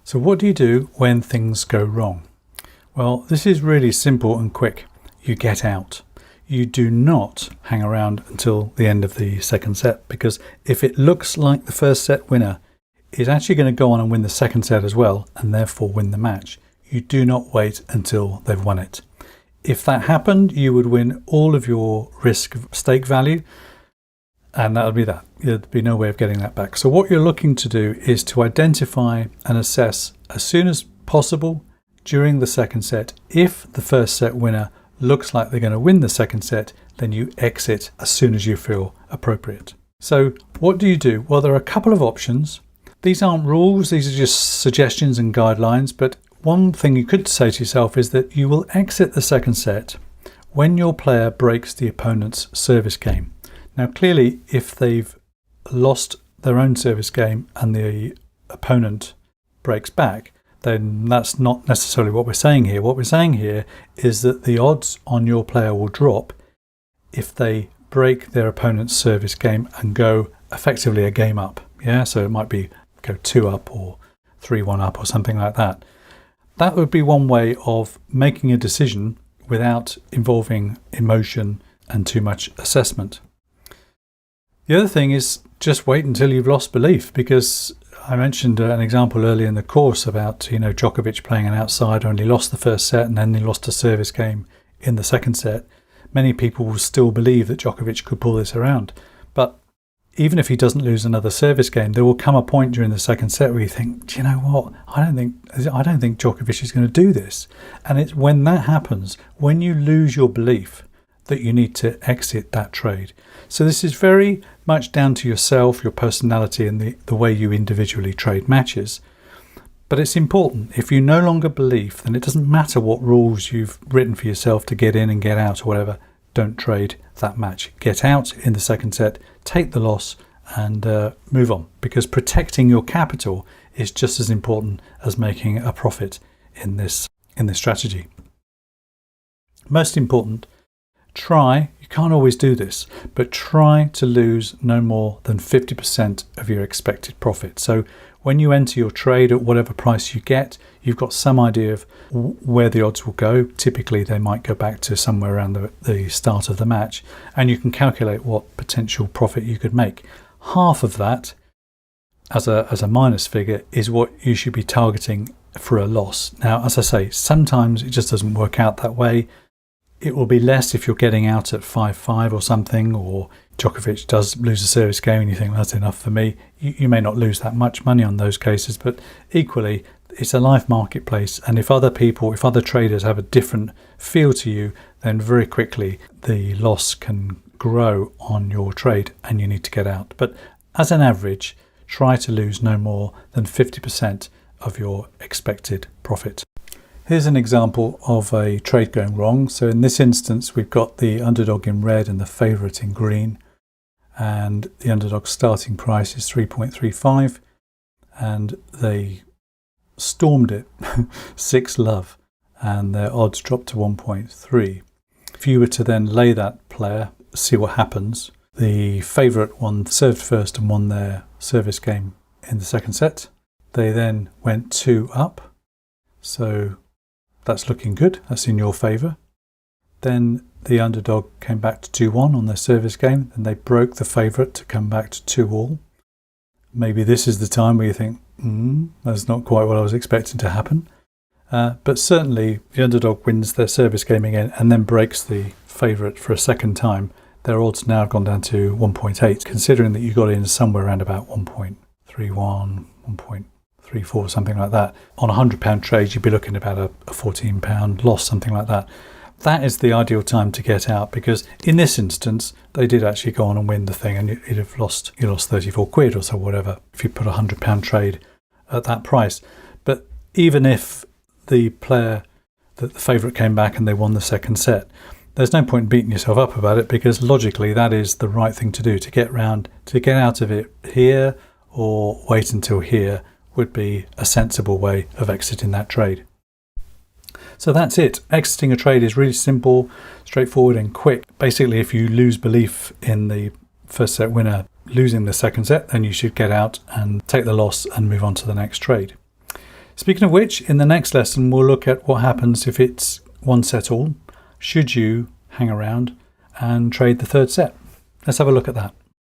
So what do you do when things go wrong? Well, this is really simple and quick. You get out. You do not hang around until the end of the second set, because if it looks like the first set winner is actually going to go on and win the second set as well, and therefore win the match, you do not wait until they've won it. If that happened, you would win all of your risk stake value, and that would be that. There'd be no way of getting that back. So what you're looking to do is to identify and assess as soon as possible during the second set. If the first set winner looks like they're going to win the second set, then you exit as soon as you feel appropriate. So what do you do? Well, there are a couple of options. These aren't rules, these are just suggestions and guidelines, but one thing you could say to yourself is that you will exit the second set when your player breaks the opponent's service game. Now, clearly, if they've lost their own service game and the opponent breaks back, then that's not necessarily what we're saying here. What we're saying here is that the odds on your player will drop if they break their opponent's service game and go effectively a game up. Yeah, so it might be go 2 up or 3-1 up or something like that. That would be one way of making a decision without involving emotion and too much assessment. The other thing is just wait until you've lost belief, because I mentioned an example earlier in the course about, Djokovic playing an outsider and he lost the first set and then he lost a service game in the second set. Many people will still believe that Djokovic could pull this around. But even if he doesn't lose another service game, there will come a point during the second set where you think, do you know what? I don't think Djokovic is going to do this. And it's when that happens, when you lose your belief, that you need to exit that trade. So this is very much down to yourself, your personality, and the way you individually trade matches. But it's important. If you no longer believe, then it doesn't matter what rules you've written for yourself to get in and get out or whatever. Don't trade that match. Get out in the second set, take the loss, and move on. Because protecting your capital is just as important as making a profit in this strategy. Most important, you can't always do this, but try to lose no more than 50% of your expected profit. So when you enter your trade at whatever price you get, you've got some idea of where the odds will go. Typically, they might go back to somewhere around the start of the match, and you can calculate what potential profit you could make. Half of that, as a minus figure, is what you should be targeting for a loss. Now, as I say, sometimes it just doesn't work out that way. It will be less if you're getting out at 5-5 or something, or Djokovic does lose a service game and you think, well, that's enough for me. You may not lose that much money on those cases, but equally, it's a live marketplace. And if other traders have a different feel to you, then very quickly the loss can grow on your trade and you need to get out. But as an average, try to lose no more than 50% of your expected profit. Here's an example of a trade going wrong. So in this instance, we've got the underdog in red and the favourite in green. And the underdog starting price is 3.35. And they stormed it 6-love. And their odds dropped to 1.3. If you were to then lay that player, see what happens. The favourite served first and won their service game in the second set. They then went 2 up. So that's looking good. That's in your favour. Then the underdog came back to 2-1 on their service game, and they broke the favourite to come back to 2-all. Maybe this is the time where you think, that's not quite what I was expecting to happen. But certainly the underdog wins their service game again and then breaks the favourite for a second time. Their odds now have gone down to 1.8, considering that you got in somewhere around about 1.31, 1.34, something like that. On a £100 trade, you'd be looking at about a £14 loss, something like that. That is the ideal time to get out, because in this instance, they did actually go on and win the thing, and you lost 34 quid or so, whatever, if you put a £100 trade at that price. But even if the favourite came back and they won the second set, there's no point in beating yourself up about it, because logically that is the right thing to do. To get out of it here or wait until here would be a sensible way of exiting that trade. So that's it. Exiting a trade is really simple, straightforward and quick. Basically, if you lose belief in the first set winner losing the second set, then you should get out and take the loss and move on to the next trade. Speaking of which, in the next lesson, we'll look at what happens if it's 1 set all. Should you hang around and trade the third set? Let's have a look at that.